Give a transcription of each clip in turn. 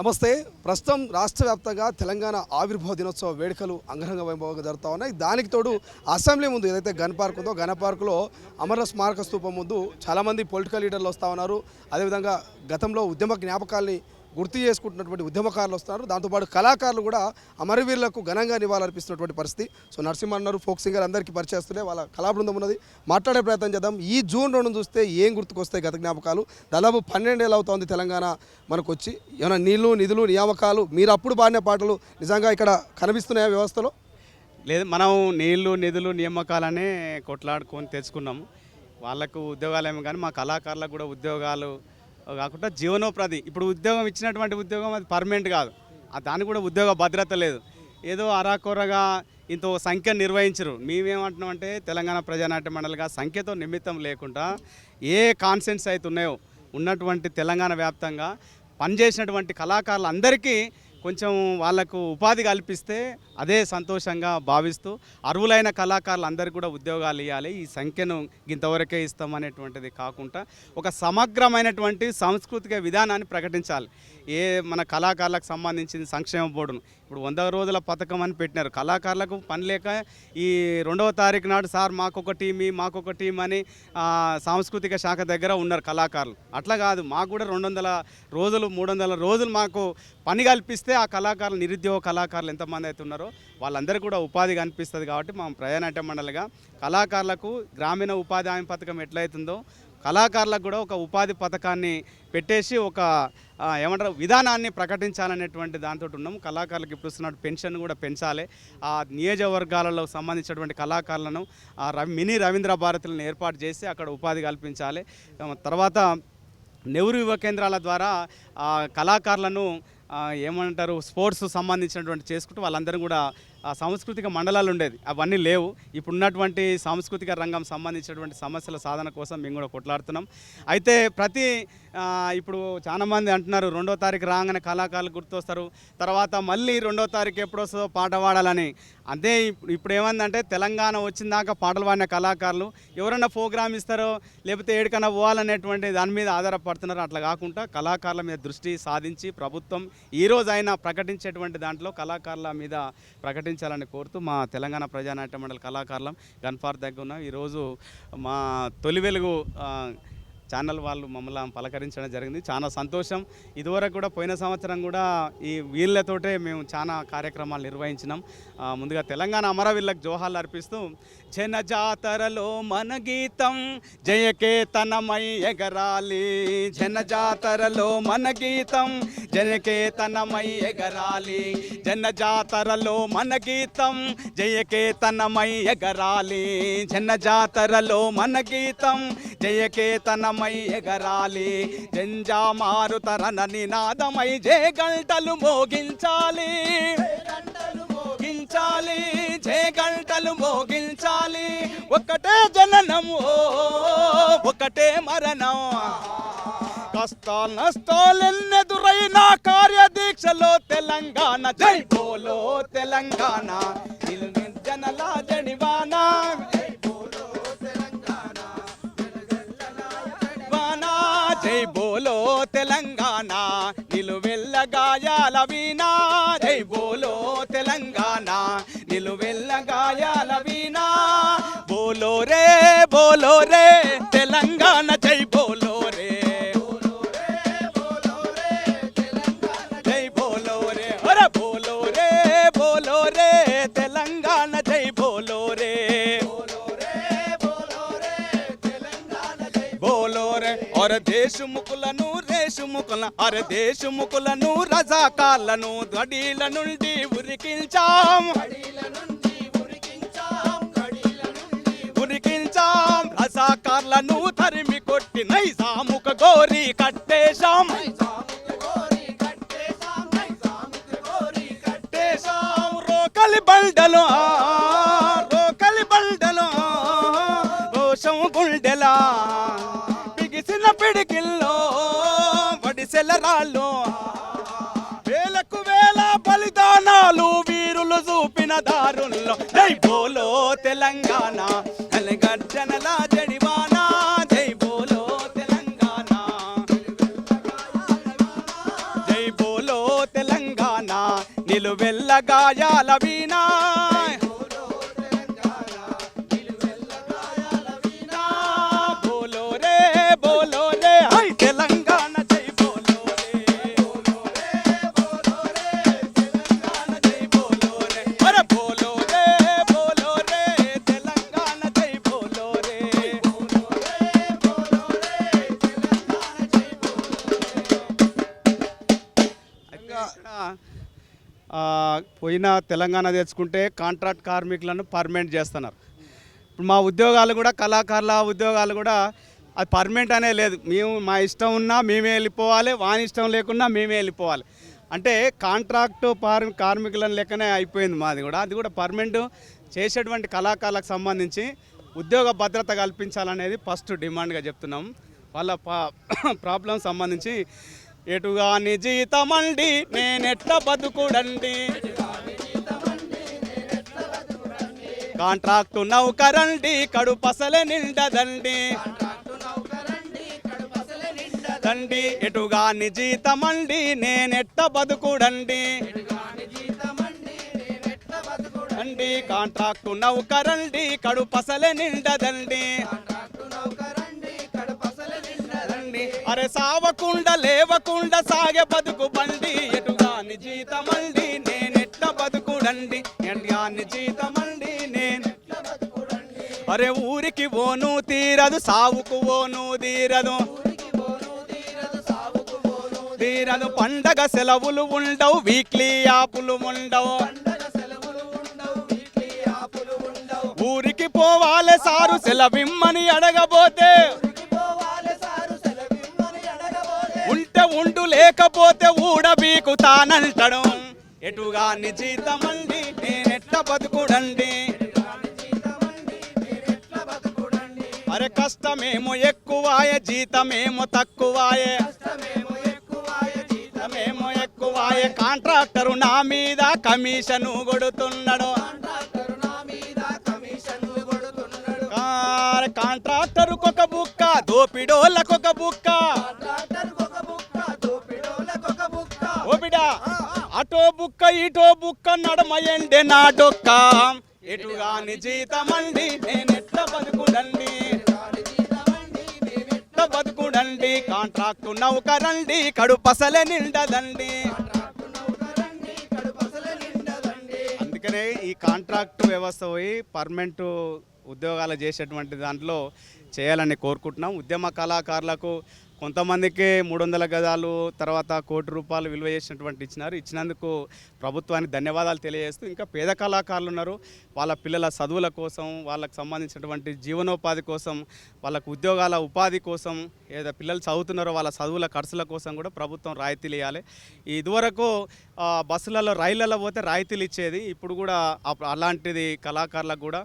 నమస్తే. ప్రస్తుతం రాష్ట్ర వ్యాప్తంగా తెలంగాణ ఆవిర్భావ దినోత్సవ వేడుకలు అంగరంగ వైభవంగా జరుగుతూ ఉన్నాయి. దానికి తోడు అసెంబ్లీ ముందు ఏదైతే గన్ పార్క్ ఉందో గన్ పార్కులో అమర స్మారక స్తూపం ముందు చాలామంది పొలిటికల్ లీడర్లు వస్తూ ఉన్నారు. అదేవిధంగా గతంలో ఉద్యమ జ్ఞాపకాల్ని గుర్తు చేసుకుంటున్నటువంటి ఉద్యమకారులు వస్తున్నారు. దాంతోపాటు కళాకారులు కూడా అమరవీరులకు ఘనంగా నివాళులర్పిస్తున్నటువంటి పరిస్థితి. సో నరసింహ అన్నారు, ఫోక్ సింగర్ అందరికీ పరిచయస్తులే, వాళ్ళ కళాబృందం ఉన్నది. మాట్లాడే ప్రయత్నం చేద్దాం. ఈ జూన్ 2 చూస్తే ఏం గుర్తుకొస్తాయి గత జ్ఞాపకాలు? దాదాపు 12 ఏళ్ళు అవుతోంది తెలంగాణ మనకు వచ్చి. ఏమైనా నీళ్లు నిధులు నియామకాలు మీరు అప్పుడు పాడిన పాటలు నిజంగా ఇక్కడ కనిపిస్తున్నాయా వ్యవస్థలో? లేదు, మనం నీళ్లు నిధులు నియామకాలనే కొట్లాడుకొని తెచ్చుకున్నాము. వాళ్ళకు ఉద్యోగాలేమో కానీ మా కళాకారులకు కూడా ఉద్యోగాలు కాకుండా జీవనోపాధి. ఇప్పుడు ఉద్యోగం ఇచ్చినటువంటి ఉద్యోగం అది పర్మనెంట్ కాదు, దానికి కూడా ఉద్యోగ భద్రత లేదు. ఏదో అరాకొరగా ఇంత సంఖ్య నిర్వహించరు. మేమేమంటున్నామంటే తెలంగాణ ప్రజానాట్య మండలిగా సంఖ్యతో నిమిత్తం లేకుండా ఏ కాన్సెన్స్ అయితే ఉన్నాయో ఉన్నటువంటి తెలంగాణ వ్యాప్తంగా పనిచేసినటువంటి కళాకారులందరికీ కొంచెం వాళ్లకు ఉపాధి కల్పిస్తే అదే సంతోషంగా భావిస్తూ అర్హులైన కళాకారులందరికీ కూడా ఉద్యోగాలు ఇవ్వాలి. ఈ సంఖ్యను ఇంతవరకే ఇస్తామనేటువంటిది కాకుండా ఒక సమగ్రమైనటువంటి సాంస్కృతిక విధానాన్ని ప్రకటించాలి. మన కళాకారులకు సంబంధించిన సంక్షేమ బోర్డును ఇప్పుడు 100 రోజుల పథకం అని పెట్టినారు. కళాకారులకు పని లేక ఈ 2వ తారీఖు నాడు సార్ మాకొక టీం అని సాంస్కృతిక శాఖ దగ్గర ఉన్నారు కళాకారులు. అట్లా కాదు, మాకు కూడా 200 రోజులు 300 రోజులు మాకు పని కల్పిస్తే ఆ కళాకారులు, నిరుద్యోగ కళాకారులు ఎంతమంది అయితే ఉన్నారో వాళ్ళందరికీ కూడా ఉపాధి కనిపిస్తుంది. కాబట్టి మా ప్రజానాట్య మండలిగా కళాకారులకు గ్రామీణ ఉపాధి హామీ పథకం ఎట్లయితుందో కళాకారులకు కూడా ఒక ఉపాధి పథకాన్ని పెట్టేసి ఒక విధానాన్ని ప్రకటించాలనేటువంటి దాంతో ఉన్నాము. కళాకారులకు ఇప్పుడు ఇస్తున్న పెన్షన్ కూడా పెంచాలి. ఆ నియోజకవర్గాలలో సంబంధించినటువంటి కళాకారులను మినీ రవీంద్ర భారతులను ఏర్పాటు చేసి అక్కడ ఉపాధి కల్పించాలి. తర్వాత నెహ్రూ యువ కేంద్రాల ద్వారా కళాకారులను ఏమంటారు స్పోర్ట్స్ సంబంధించినటువంటి చేసుకుంటూ వాళ్ళందరూ కూడా సాంస్కృతిక మండలాలు ఉండేది, అవన్నీ లేవు. ఇప్పుడున్నటువంటి సాంస్కృతిక రంగం సంబంధించినటువంటి సమస్యల సాధన కోసం మేము కూడా కొట్లాడుతున్నాం. అయితే ఇప్పుడు చాలామంది అంటున్నారు 2వ తారీఖు రాగానే కళాకారులు గుర్తొస్తారు, తర్వాత మళ్ళీ 2వ తారీఖు ఎప్పుడు వస్తుందో పాట పాడాలని. అదే ఇప్పుడు ఏమందంటే తెలంగాణ వచ్చిందాక పాటలు పాడిన కళాకారులు ఎవరైనా ప్రోగ్రామ్ ఇస్తారో లేకపోతే ఏడికన్నా పోవాలనేటువంటి దాని మీద ఆధారపడుతున్నారు. అట్లా కాకుండా కళాకారుల మీద దృష్టి సాధించి ప్రభుత్వం ఈరోజు అయినా ప్రకటించేటువంటి దాంట్లో కళాకారుల మీద ప్రకటించాలని కోరుతూ మా తెలంగాణ ప్రజానాట్య మండలి కళాకారులం గన్ పార్క్ దగ్గర ఉన్నాం. ఈరోజు మా తొలి వెలుగు ఛానల్ వాళ్ళు మమ్మల్ని పలకరించడం జరిగింది, చాలా సంతోషం. ఇదివరకు కూడా పోయిన సంవత్సరం కూడా ఈ వీళ్ళతోటే మేము చాలా కార్యక్రమాలు నిర్వహించినాం. ముందుగా తెలంగాణ అమరవీరులకు జోహార్లు అర్పిస్తూ జన జాతరలో మన గీతం జయకేతనమై ఎగరాలి, జన జాతరలో మన గీతం జయకేతనమై ఎగరాలి, జన జాతరలో మన గీతం జయకేతనమై ఎగరాలి, జన జాతరలో మన గీతం జయకేతనమై ఎగరాలి, జంజా మారుతరన నినాదమై జే గంటలు మోగించాలి, జే గంటలు మోగించాలి, ఒకటే జననం ఒకటే మరణం, కష్టాలు నష్టాలెన్నెదురైనా కార్యదీక్షలో తెలంగాణ జై బోలో తెలంగాణ, జనల జడివానా జై బోలో తెలంగాణ, నిలువెల్ల గాయాల వీణా జై బోలో తెలంగాణ, నిలువెల్ల గాయాల వీణా, బోలో రే తెలంగాణ జై బోలో రే, జై బోలో రే, అరే బోలో రే తెలంగాణ జై బోలో రే, అరే దేశముకులను రజాకార్లను గడీల నుండి ఉరికించాం, రజాకార్లను తరిమి కొట్టి నైజాముక గోరి కట్టేశాం, రోకలి బండలు రోషం గుండెలా బిగిసిన పిడికిల్లో వడిసెల రాళ్ళు, వేలకు వేల బలిదానాలు వీరులు చూపిన దారుల్లో జై బోలో తెలంగాణ, గర్జనల జడివానా జై బోలో తెలంగాణ, జై బోలో నిలువెల్ల గాయాల వీణ బోలో రే హై తెలంగాణ జై బోలో రే అరే బోలో రే తెలంగాణ జై బోలో రే పోయిన తెలంగాణ తెచ్చుకుంటే కాంట్రాక్ట్ కార్మికులను పర్మనెంట్ చేస్తున్నారు. ఇప్పుడు మా ఉద్యోగాలు కూడా కళాకారుల ఉద్యోగాలు కూడా అది పర్మనెంట్ అనే లేదు. మేము మా ఇష్టం ఉన్నా మేమే వెళ్ళిపోవాలి, వాని ఇష్టం లేకున్నా మేమే వెళ్ళిపోవాలి. అంటే కాంట్రాక్టు కార్మికులను లెక్కనే అయిపోయింది మాది కూడా. అది కూడా పర్మనెంట్ చేసేటువంటి కళాకారులకు సంబంధించి ఉద్యోగ భద్రత కల్పించాలనేది ఫస్ట్ డిమాండ్గా చెప్తున్నాం. వాళ్ళ ప్రాబ్లం సంబంధించి ఎటుగాని జీతమండి నేనెట్ల బతుకుడండి, కాంట్రాక్టు నౌకరండి కడుపసలే నిండదండి దండి ఎటుగాని జీతమండి నేనెట్ల బతుకుడండి అండి కాంట్రాక్టు నౌకరండి కడుపసలే నిండదండి అరే సావకుండా లేవకుండా సాగే బతుకు బండి ఎటుగాని జీతమండి నేనెట్ల బతుకుడండి ఎటుగాని జీతమండి నేనెట్ల బతుకుడండి అరే ఊరికి ఓను తీరదు సావుకు ఓను తీరదు తీరదు పండగ సెలవులు ఉండవు వీక్లీ యాపులు ఉండవు ఊరికి పోవాలే సారు సెలవిమ్మని అడగబోతే ఉంటే ఉండు లేకపోతే ఊడబీకుతానంటడు ఎటుగాని జీతమండి నేనెట్ల బతుకుడండి అరే కష్టమేమో ఎక్కువాయే జీతమేమో తక్కువాయే జీతమేమో ఎక్కువాయే కాంట్రాక్టరు నా మీద కమిషను కొడుతున్నాడు కాంట్రాక్టరుకొక బుక్క దోపిడోళ్ళకొక బుక్క ఓబిడా అటో బుక్క ఇటో బుక్క నడమయండే నా డొక్క ఎటుగాని జీతమండి నేనెట్ల బతుకుడండి బతుకుడండి కాంట్రాక్టు నౌకరండి కడుపసలే నిండదండి అందుకనే ఈ కాంట్రాక్టు వ్యవస్థ పోయి పర్మనెంట్ ఉద్యోగాలు చేసేటువంటి దాంట్లో చేయాలని కోరుకుంటున్నాం. ఉద్యమ కళాకారులకు కొంతమందికి 300 గజాలు తర్వాత ₹1 కోటి విలువ చేసినటువంటి ఇచ్చినందుకు ప్రభుత్వానికి ధన్యవాదాలు తెలియజేస్తూ ఇంకా పేద కళాకారులు ఉన్నారు, వాళ్ళ పిల్లల చదువుల కోసం వాళ్ళకు సంబంధించినటువంటి జీవనోపాధి కోసం వాళ్ళకు ఉద్యోగాల ఉపాధి కోసం ఏదో పిల్లలు చదువుతున్నారో వాళ్ళ చదువుల ఖర్చుల కోసం కూడా ప్రభుత్వం రాయితీలు ఇవ్వాలి. ఇదివరకు బస్సులలో రైళ్లలో పోతే రాయితీలు ఇచ్చేది, ఇప్పుడు కూడా అలాంటిది కళాకారులకు కూడా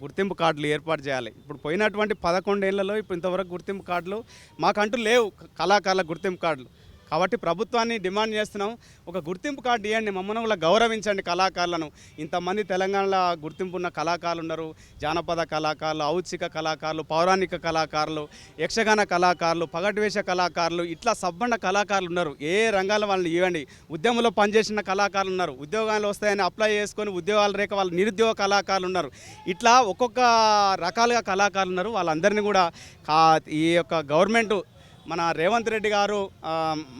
గుర్తింపు కార్డులు ఏర్పాటు చేయాలి. ఇప్పుడు పోయినటువంటి 11 ఏళ్లలో ఇప్పుడు ఇంతవరకు గుర్తింపు కార్డులు మాకంటూ లేవు, కళాకారుల గుర్తింపు కార్డులు. కాబట్టి ప్రభుత్వాన్ని డిమాండ్ చేస్తున్నాం, ఒక గుర్తింపు కార్డు ఇవ్వండి, మమ్మల్ని కూడా గౌరవించండి కళాకారులను. ఇంతమంది తెలంగాణలో గుర్తింపు ఉన్న కళాకారులు ఉన్నారు, జానపద కళాకారులు, ఔత్సిక కళాకారులు, పౌరాణిక కళాకారులు, యక్షగాన కళాకారులు, పగటివేష కళాకారులు, ఇట్లా సబ్బండ కళాకారులు ఉన్నారు. ఏ రంగాల వాళ్ళని ఇవ్వండి. ఉద్యమంలో పనిచేసిన కళాకారులు ఉన్నారు, ఉద్యోగాలు వస్తాయని అప్లై చేసుకొని ఉద్యోగాలు రేక వాళ్ళు నిరుద్యోగ కళాకారులు ఉన్నారు. ఇట్లా ఒక్కొక్క రకాలుగా కళాకారులు ఉన్నారు. వాళ్ళందరినీ కూడా ఈ యొక్క గవర్నమెంట్ మన రేవంత్ రెడ్డి గారు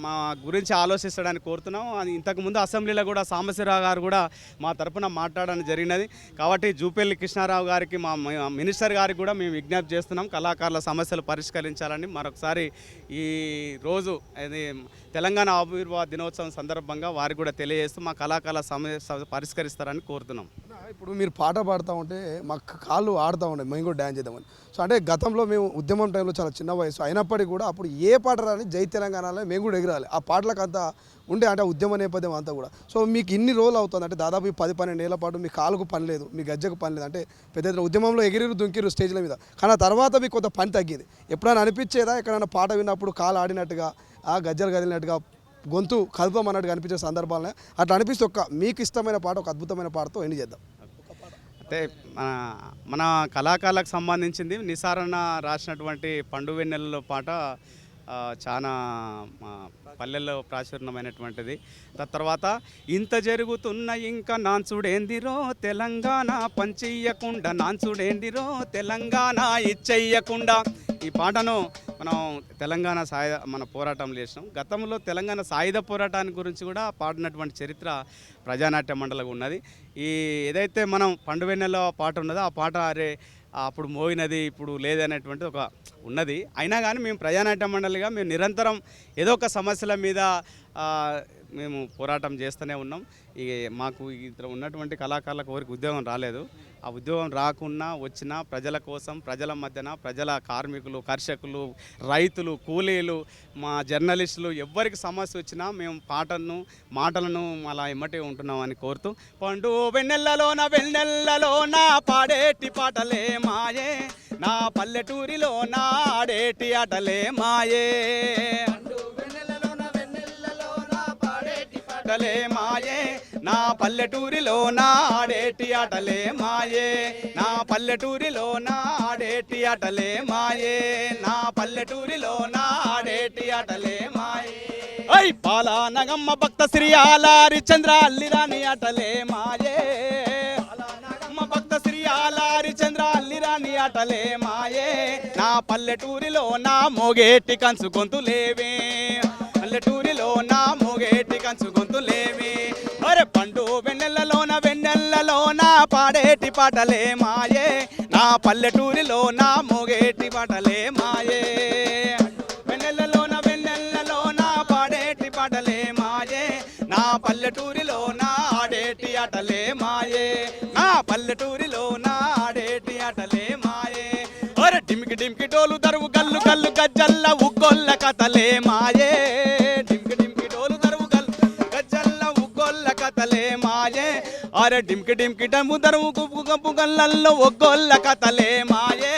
మా గురించి ఆలోచిస్తాడని కోరుతున్నాం. ఇంతకుముందు అసెంబ్లీలో కూడా సాంబశివరావు గారు కూడా మా తరపున మాట్లాడడం జరిగినది. కాబట్టి జూపల్లి కృష్ణారావు గారికి మా మినిస్టర్ గారికి కూడా మేము విజ్ఞప్తి చేస్తున్నాం, కళాకారుల సమస్యలు పరిష్కరించాలని. మరొకసారి ఈ రోజు ఇది తెలంగాణ ఆవిర్భావ దినోత్సవం సందర్భంగా వారికి కూడా తెలియజేస్తూ మా కళాకారుల సమస్య పరిష్కరిస్తారని కోరుతున్నాం. ఇప్పుడు మీరు పాట పాడుతూ ఉంటే మాకు కాళ్ళు ఆడుతూ ఉండే, మేము కూడా డ్యాన్స్ చేద్దామని. సో అంటే గతంలో మేము ఉద్యమం టైంలో చాలా చిన్న వయసు అయినప్పటికీ కూడా అప్పుడు ఏ పాట రాని జై తెలంగాణలో మేము కూడా ఎగరాలి. ఆ పాటలకు అంతా ఉండే అంటే ఉద్యమ నేపథ్యం అంతా కూడా. సో మీకు ఇన్ని రోజులు అవుతుంది అంటే దాదాపు 10-12 ఏళ్ల పాటు మీ కాలుకు పని లేదు, మీ గజ్జకు పని లేదు, అంటే పెద్ద ఉద్యమంలో ఎగిరిరు దుంకిరు స్టేజ్ల మీద. కానీ ఆ తర్వాత మీకు కొంత పని తగ్గింది. ఎప్పుడైనా అనిపించేదా ఎక్కడైనా పాట విన్నప్పుడు కాలు ఆడినట్టుగా, ఆ గజ్జలు కదిలినట్టుగా, గొంతు కలుపమన్నట్టుగా అనిపించే సందర్భాలనే అట్లా అనిపిస్తే మీకు ఇష్టమైన పాట ఒక అద్భుతమైన పాటతో ఎండ్ చేద్దాం. అయితే మన కళాకారులకు సంబంధించింది నిసారణ రాసినటువంటి పండు వెన్నెలలో పాట చాలా పల్లెల్లో ప్రాచుర్యమైనటువంటిది. తర్వాత ఇంత జరుగుతున్న ఇంకా నాన్సుడేందిరో తెలంగాణ పంచెయ్యకుండా, నాన్సుడేందిరో తెలంగాణ ఇచ్చెయ్యకుండా. ఈ పాటను మనం తెలంగాణ మన పోరాటంలో చేసినాం. గతంలో తెలంగాణ సాయుధ పోరాటాన్ని గురించి కూడా పాడినటువంటి చరిత్ర ప్రజానాట్య మండలికి ఉన్నది. ఈ ఏదైతే మనం పండువెన్నెలో పాట ఉన్నదో ఆ పాట అప్పుడు మోగినది ఇప్పుడు లేదనేటువంటి ఒక ఉన్నది. అయినా కానీ మేము ప్రజానాట్య మండలిగా మేము నిరంతరం ఏదో ఒక సమస్యల మీద మేము పోరాటం చేస్తూనే ఉన్నాం. మాకు ఇద్దరు ఉన్నటువంటి కళాకారులకు ఎవరికి ఉద్యోగం రాలేదు. ఆ ఉద్యోగం రాకున్నా వచ్చినా ప్రజల కోసం, ప్రజల మధ్యన ప్రజల కార్మికులు, కర్షకులు, రైతులు, కూలీలు, మా జర్నలిస్టులు ఎవ్వరికి సమస్య వచ్చినా మేము మాటలను అలా ఎమ్మటే ఉంటున్నామని కోరుతూ, పండు వెన్నెలలోన పాడేటి పాటలే మాయే, నా పల్లెటూరిలో ఆడేటి ఆటలే మాయే, ఆటలే మాయే, నా పల్లెటూరిలో ఆడేటి ఆటలే మాయే, నా పల్లెటూరిలో ఆడేటి ఆటలే మాయే, నా పల్లెటూరిలో ఆడేటి ఆటలే మాయే. ఐ పాలానగమ్మ భక్త శ్రీ ఆలారి చంద్ర అల్లిరాని ఆటలే మాయే, భక్త శ్రీ ఆలారి చంద్ర అల్లిరాని ఆటలే మాయే, నా పల్లెటూరిలో మోగేటి కంచు గొంతులేవే, పల్లెటూరిలో మోగేటి కంచు గొంతులేవే. అరే పండు వెన్నెలలోన పాడేటి పాటలే మాయే, నా పల్లెటూరిలో మోగేటి పాటలే మాయే, వెన్నెలలోన పాడేటి పాటలే మాయే, నా పల్లెటూరిలో ఆడేటి ఆటలే మాయే, నా పల్లెటూరిలో ఆడేటి ఆటలే మాయే. అరే డిమికి డిమికి డోలు దరువు గల్లు గల్లు గజ్జల్ల ఉగ్గొల్ల కథలే మాయే, డిమికి డోలు దరువు గల్లు గజ్జల్ల ఉగ్గొల్ల కథలే మాయే. అరే డిమికి డిమికి డము దరువు గుప్పు గప్పు గల్లల్లో ఒగ్గొల్ల కథలే మాయే,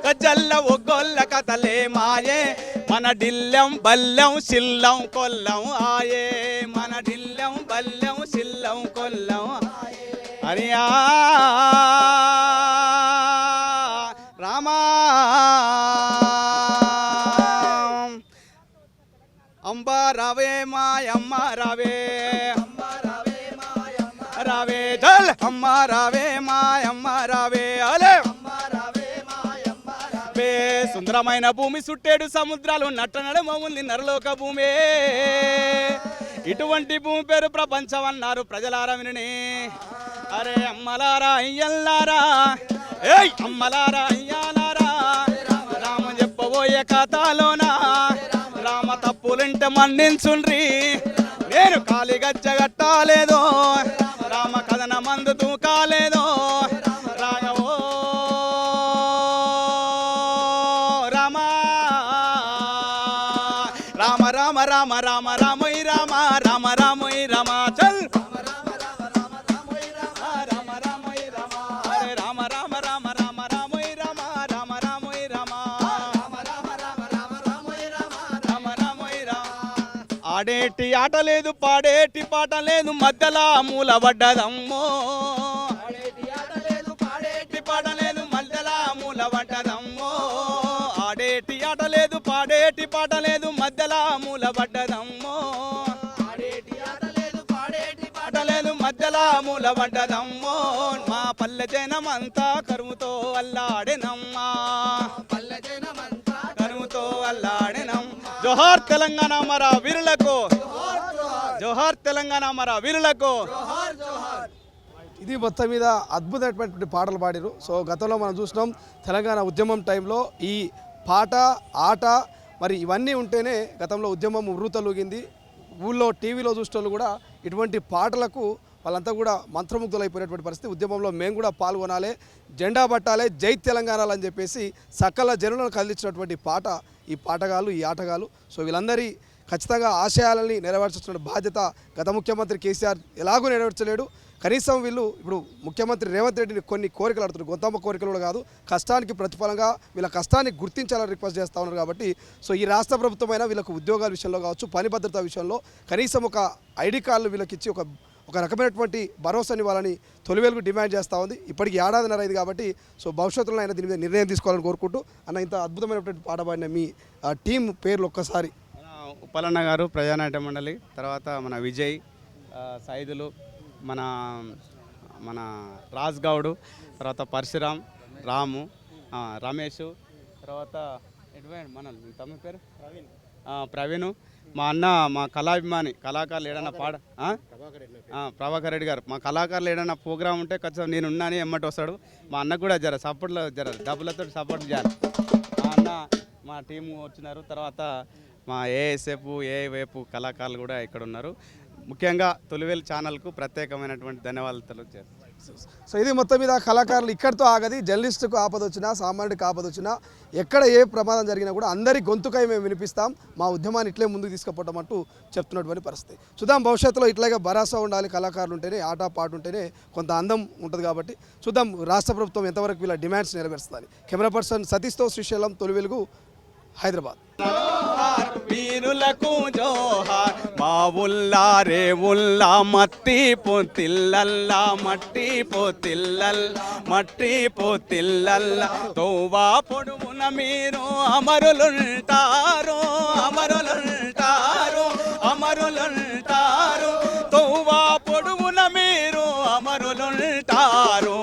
గజ్జల్ల ఒగ్గొల్ల కథలే మాయే. మన డిల్లెం బల్లెం సిల్లం కొల్లం ఆయే, మన డిల్లెం బల్లెం సిల్లం కొల్లం అరియా రామా అంబా రావే మాయమ్మ రావే, రావే చల్ అమ్మ రావే మాయమ్మ రావే, అలే సుందరమైన భూమి చుట్టేడు సముద్రాలు నట్ట నడుమ ఉంది నరలోక భూమే, ఇటువంటి భూమి పేరు ప్రపంచం అన్నారు ప్రజలారా వినని. అరే అమ్మలారా అయ్యల్లారా, ఏయ్ అమ్మలారా అయ్యాలారా, రామ చెప్పబోయే కథలోనా రామ తప్పులుంటే మన్నించుండ్రి, నేను కాలి గచ్చగట్టాలేదో, రామ కథన మందు తూకాలేదో, రాఘవో రామ రామ రామ రామ రామోయ్ రామ రామ రామోయ్ రామ చల్ రామ రామోయ్ రామ, హరే రామ రామ రామ రామ రామోయ్ రామ రామ రామోయ్ రామ, రామ రామోయ్ రామ. ఆడేటి ఆట లేదు, పాడేటి పాట లేదు, మధ్యలా మూల పడ్డదమ్మో, ఆడేటి ఆట లేదు, పాడేటి పాట లేదు, మధ్యలా మూల పడ్డదమ్మో, ఆడేటి ఆట లేదు, పాడేటి పాట లేదు, మధ్యలా మూల పడ్డదమ్మో, ఆడేటి ఆట లేదు, పాడేటి పాట లేదు, మధ్యలా మూల పడ్డదమ్మో. మా పల్లె జనమంతా కరువుతో అల్లాడెనమ్మా, పల్లె జనమంతా కరువుతో అల్లాడెనం. జోహార్ తెలంగాణ మరా వీరులకు, జోహార్ తెలంగాణ మరా వీరులకు. ఇది మొత్తం మీద అద్భుతమైనటువంటి పాటలు పాడారు. సో గతంలో మనం చూసినాం తెలంగాణ ఉద్యమం టైంలో ఈ పాట ఆట మరి ఇవన్నీ ఉంటేనే గతంలో ఉద్యమం ఉర్రూతలూగింది. ఊళ్ళో టీవీలో చూసేటోళ్ళు కూడా ఇటువంటి పాటలకు వాళ్ళంతా కూడా మంత్రముగ్ధులైపోయినటువంటి పరిస్థితి. ఉద్యమంలో మేము కూడా పాల్గొనాలి, జెండా పట్టాలి, జై తెలంగాణలు అని చెప్పేసి సకల జనులను కదిలించినటువంటి పాట ఈ పాటగాళ్ళు, ఈ ఆటగాళ్ళు. సో వీళ్ళందరి ఖచ్చితంగా ఆశయాలని నెరవేర్చాల్సిన బాధ్యత గత ముఖ్యమంత్రి కేసీఆర్ ఎలాగూ నెరవేర్చలేడు. కనీసం వీళ్ళు ఇప్పుడు ముఖ్యమంత్రి రేవంత్ రెడ్డిని కొన్ని కోరికలు అడుగుతారు, గొంతమ్మ కోరికలు కూడా కాదు, కష్టానికి ప్రతిఫలంగా వీళ్ళ కష్టాన్ని గుర్తించాలని రిక్వెస్ట్ చేస్తూ ఉన్నారు. కాబట్టి సో ఈ రాష్ట్ర ప్రభుత్వమైనా వీళ్ళకు ఉద్యోగాల విషయంలో కావచ్చు, పని భద్రత విషయంలో కనీసం ఒక ఐడి కార్డులు వీళ్ళకి ఇచ్చి ఒక ఒక రకమైనటువంటి భరోసానివ్వాలని తొలి వెలుగు డిమాండ్ చేస్తూ ఉంది. ఇప్పటికి ఏడాదిన్నర అయింది కాబట్టి సో భవిష్యత్తులో అయినా దీని మీద నిర్ణయం తీసుకోవాలని కోరుకుంటూ అన్న ఇంత అద్భుతమైనటువంటి పాట పాడిన మీ టీం పేర్లు ఒక్కసారి. ఉప్పలన్న గారు ప్రజానాట్య మండలి, తర్వాత మన విజయ్, సైదులు, మన మన రాజ్ గౌడు, తర్వాత పరశురామ్, రాము, రమేష్, తర్వాత మన తమ పేరు ప్రవీణ్, మా అన్న, మా కళాభిమాని కళాకారులు ఏడన్నా ప్రభాకర్ రెడ్డి గారు, మా కళాకారులు ఏడన్నా ప్రోగ్రామ్ ఉంటే ఖచ్చితంగా నేను ఉన్నాను ఎమ్మటి వస్తాడు. మా అన్నకు కూడా జర సపోర్ట్లో జర డబ్బులతో సపోర్ట్ చేయాలి. మా అన్న మా టీము వచ్చినారు. తర్వాత మా ఏఎస్ఎఫ్ ఏవైపు కళాకారులు కూడా ఇక్కడ ఉన్నారు. ముఖ్యంగా తొలివేలు ఛానల్కు ప్రత్యేకమైనటువంటి ధన్యవాదాలు తెలియజేస్తాను. సో ఇది మొత్తం మీద కళాకారులు ఇక్కడితో ఆగది. జర్నలిస్టుకు ఆపద వచ్చినా, సామాన్యుడికి ఆపద వచ్చినా, ఎక్కడ ఏ ప్రమాదం జరిగినా కూడా అందరి గొంతుకై మేము వినిపిస్తాం, మా ఉద్యమాన్ని ఇట్లే ముందుకు తీసుకుపోవటం అంటూ చెప్తున్నటువంటి పరిస్థితి. చూద్దాం భవిష్యత్తులో ఇట్లాగే భరోసా ఉండాలి, కళాకారులు ఉంటేనే, ఆట పాట ఉంటేనే కొంత అందం ఉంటుంది కాబట్టి చూద్దాం రాష్ట్ర ప్రభుత్వం ఎంతవరకు వీళ్ళ డిమాండ్స్ నెరవేరుస్తుంది. కెమెరా పర్సన్ సతీష్తో శ్రీశైలం, తొలి వెలుగు, హైదరాబాద్. వీరులకు జోహార్ మా ఉల్లా రే ఉల్లా మట్టి పోతిల్లల్లా మట్టి పోతిల్లల్లా తోవా పొడుమున మీరు అమరులుంటారు తోవా పొడుమున మీరు అమరులుంటారు.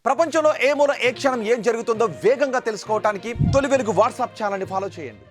ప్రపంచంలో ఏ మూల ఏ క్షణం ఏం జరుగుతుందో వేగంగా తెలుసుకోవడానికి తొలి వెలుగు వాట్సాప్ ఛానల్ని ఫాలో చేయండి.